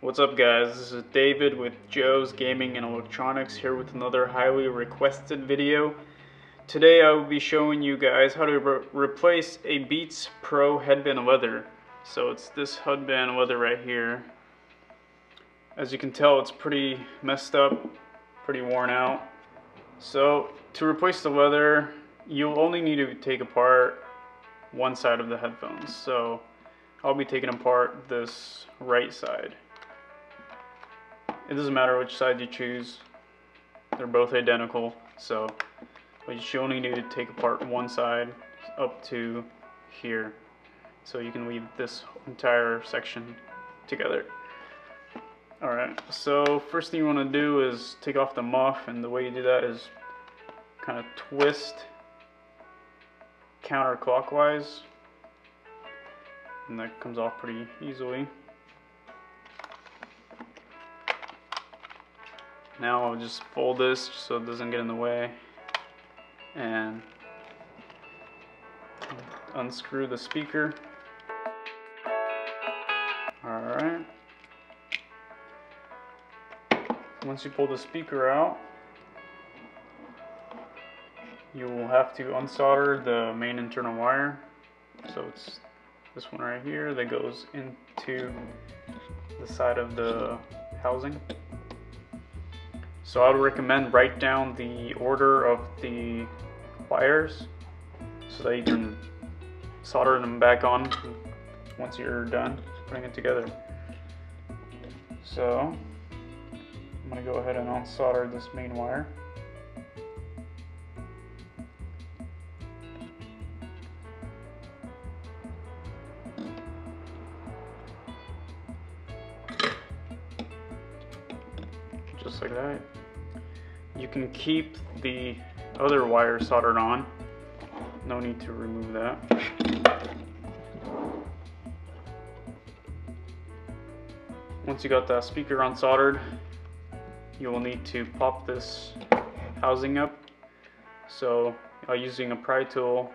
What's up guys, this is David with Joe's Gaming and Electronics here with another highly requested video. Today I will be showing you guys how to replace a Beats Pro headband leather. So it's this headband leather right here. As you can tell, it's pretty messed up, pretty worn out. So to replace the leather, you'll only need to take apart one side of the headphones. So I'll be taking apart this right side. It doesn't matter which side you choose, they're both identical, so you only need to take apart one side up to here, so you can leave this entire section together. Alright, so first thing you want to do is take off the muff, and the way you do that is kind of twist counterclockwise, and that comes off pretty easily. Now I'll just fold this so it doesn't get in the way and unscrew the speaker. Alright. Once you pull the speaker out, you will have to unsolder the main internal wire. So it's this one right here that goes into the side of the housing. So I would recommend write down the order of the wires so that you can solder them back on once you're done putting it together. So I'm going to go ahead and unsolder this main wire. Just like that. You can keep the other wire soldered on. No need to remove that. Once you got that speaker unsoldered, you will need to pop this housing up. So using a pry tool,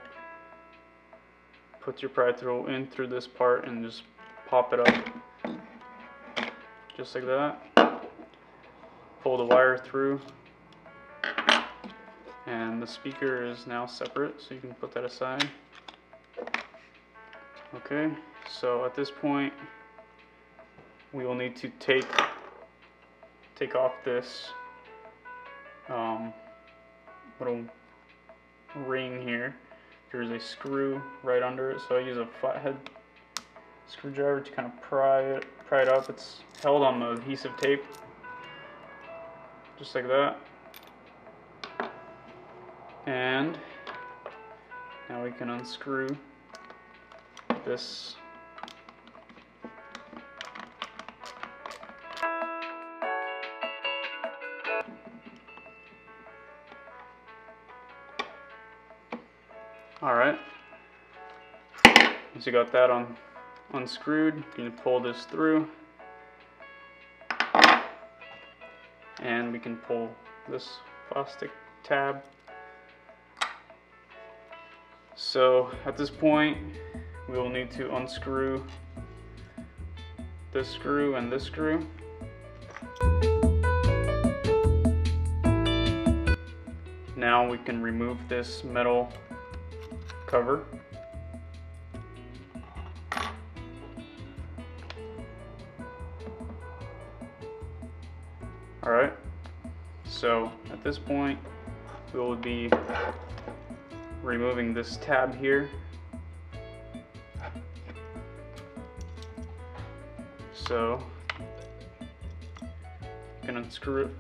put your pry tool in through this part and just pop it up. Just like that. Pull the wire through, and the speaker is now separate, so you can put that aside. Okay, so at this point we will need to take off this little ring here. There's a screw right under it, so I use a flathead screwdriver to kind of pry it up. It's held on the adhesive tape. Just like that. And now we can unscrew this. Alright. Once you got that unscrewed, you can pull this through. And we can pull this plastic tab. So at this point we will need to unscrew this screw and this screw. Now we can remove this metal cover. Alright, so at this point we will be removing this tab here. So you can unscrew it.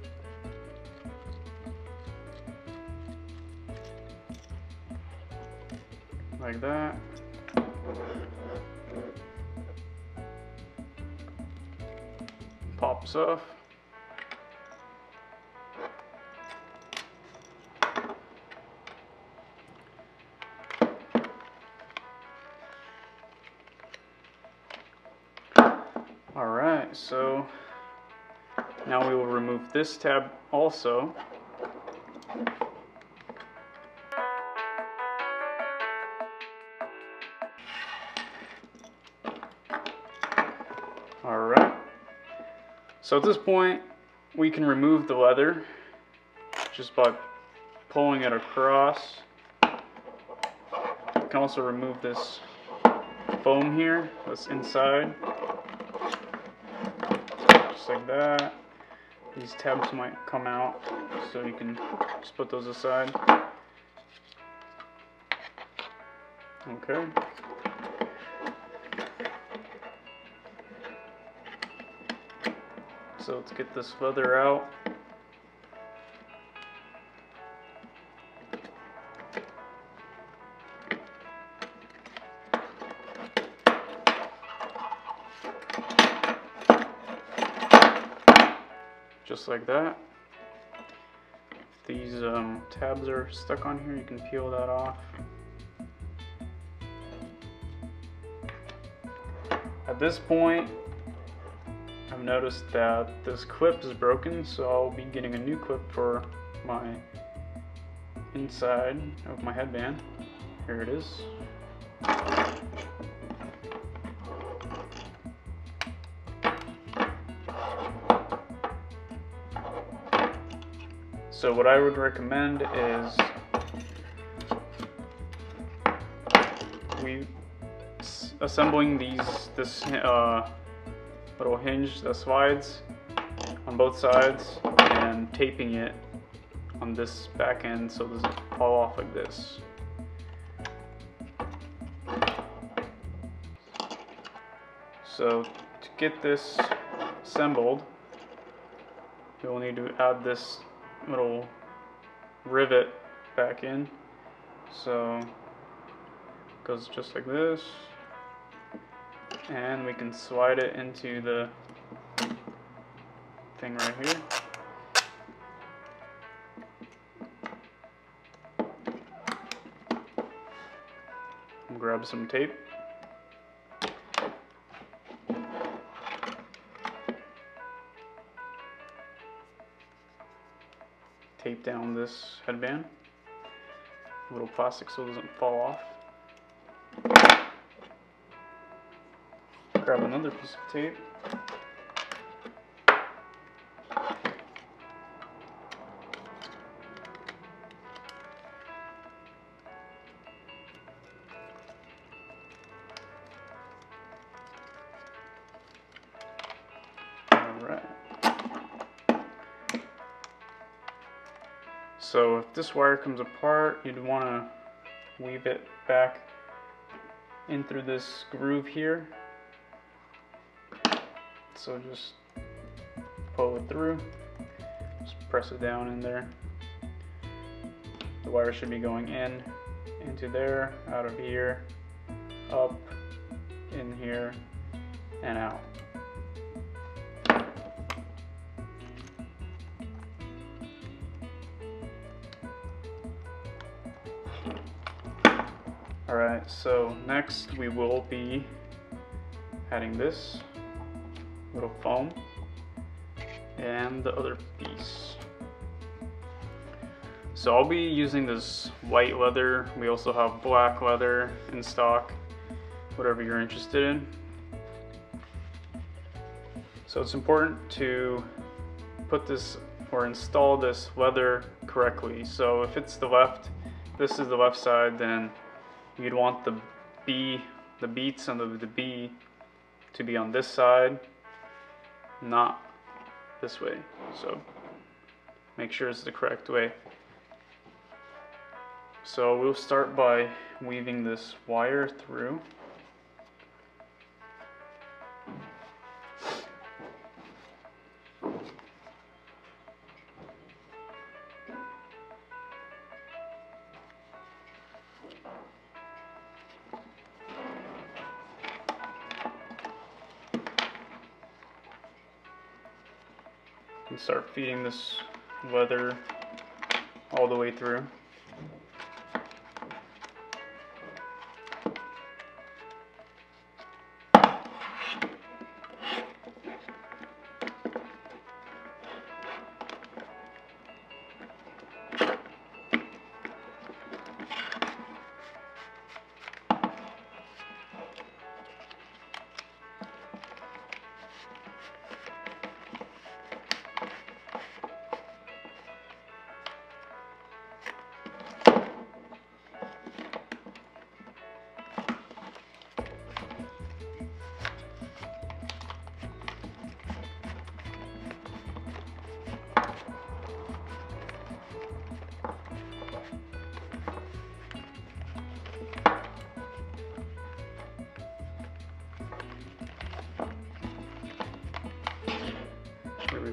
Like that. Pops off. Alright, so now we will remove this tab also. Alright, So at this point, we can remove the leather just by pulling it across. You can also remove this foam here that's inside, just like that. These tabs might come out, so you can just put those aside. Okay. So let's get this leather out. Just like that. If these tabs are stuck on here, you can peel that off. At this point, I've noticed that this clip is broken, so I'll be getting a new clip for my inside of my headband. Here it is. So what I would recommend is assembling this little hinge that slides on both sides and taping it on this back end so it doesn't fall off like this. So to get this assembled, you'll need to add this little rivet back in. So it goes just like this, and we can slide it into the thing right here. And grab some tape. Tape down this headband, a little plastic so it doesn't fall off. Grab another piece of tape. Alright. So if this wire comes apart, you'd want to weave it back in through this groove here. So just pull it through, just press it down in there. The wire should be going in, into there, out of here, up, in here, and out. Alright, so next we will be adding this little foam and the other piece. So I'll be using this white leather. We also have black leather in stock, whatever you're interested in. So it's important to put this or install this leather correctly. So if it's the left, this is the left side, then you'd want the beats and the B to be on this side, not this way. So make sure it's the correct way. So we'll start by weaving this wire through. And start feeding this leather all the way through.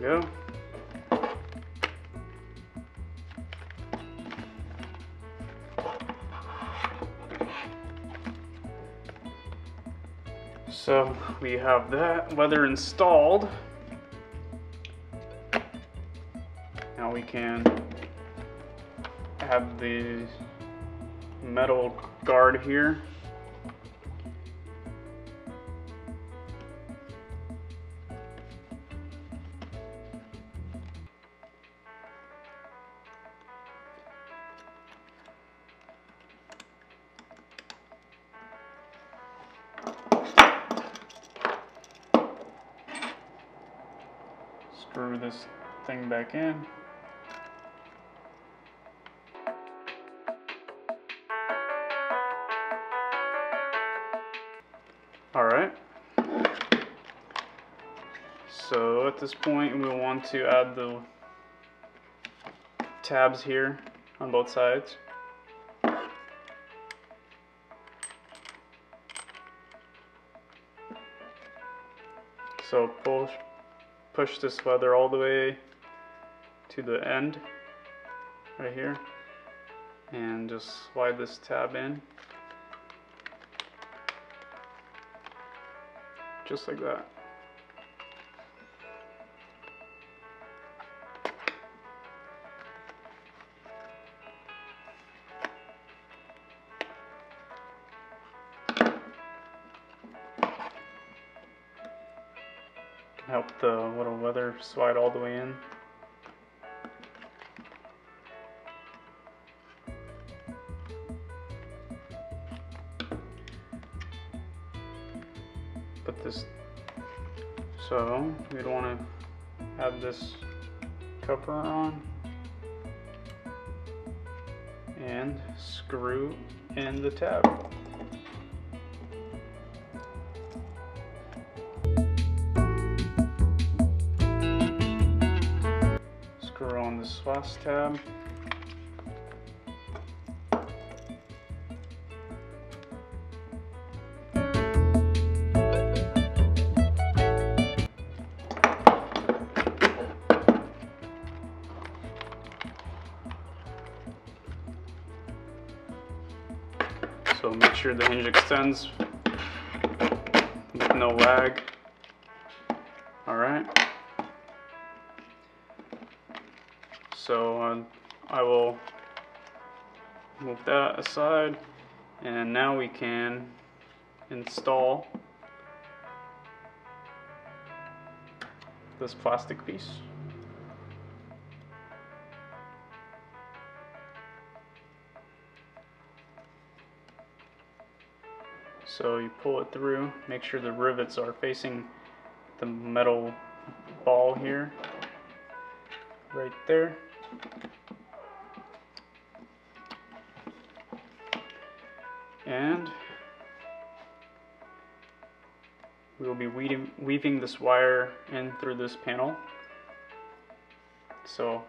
we go. So we have that leather installed. Now we can add the metal guard here. Screw this thing back in. Alright, so at this point we want to add the tabs here on both sides. So push this leather all the way to the end right here and just slide this tab in. Just like that. Can help the little leather slide all the way in. Put this, so we'd want to add this cover on and screw in the tab. Screw on this last tab. So make sure the hinge extends with no lag. Alright. So I will move that aside, and now we can install this plastic piece. So you pull it through, make sure the rivets are facing the metal ball here, right there. And we will be weaving this wire in through this panel. So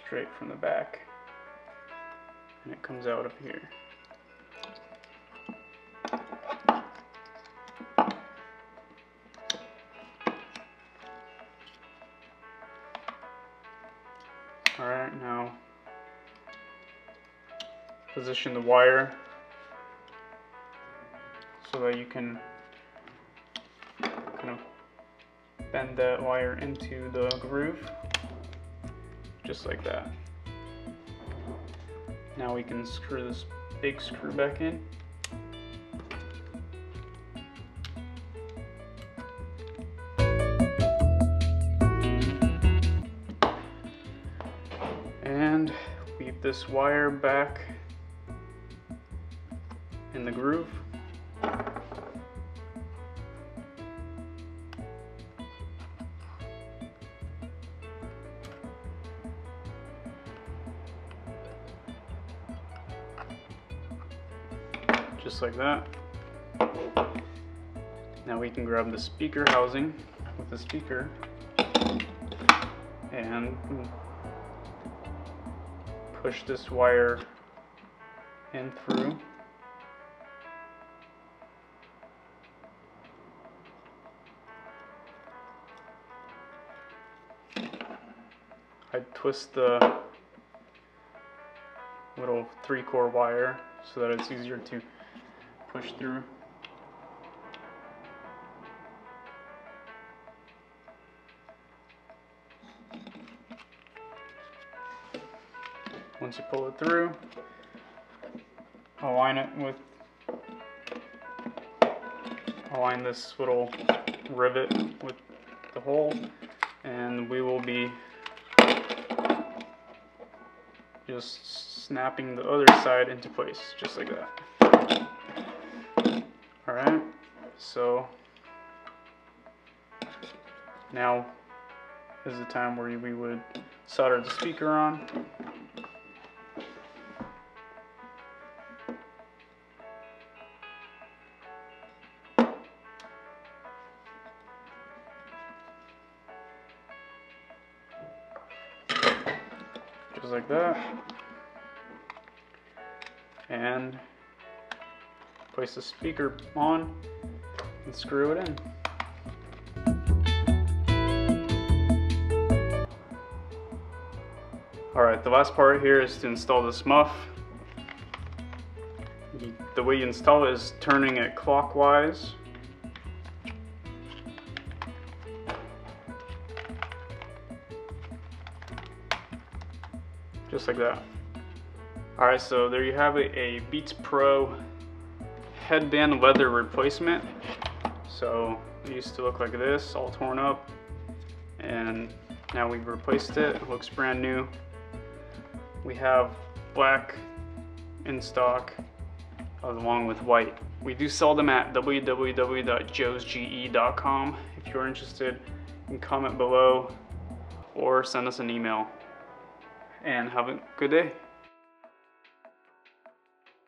straight from the back, and it comes out of here. Alright, now position the wire so that you can kind of bend that wire into the groove, just like that. Now we can screw this big screw back in. And weave this wire back in the groove. Just like that. Now we can grab the speaker housing with the speaker and push this wire in through. I twist the little 3-core wire so that it's easier to push through. Once you pull it through, align this little rivet with the hole, and we will be just snapping the other side into place, just like that. Alright, so now is the time where we would solder the speaker on. Just like that, and place the speaker on and screw it in. Alright, the last part here is to install this muff. The way you install it is turning it clockwise. Just like that. Alright, so there you have it, a Beats Pro headband leather replacement. So it used to look like this, all torn up, and now we've replaced it. It looks brand new. We have black in stock along with white. We do sell them at www.JoesGE.com. If you're interested, you can comment below or send us an email. And have a good day.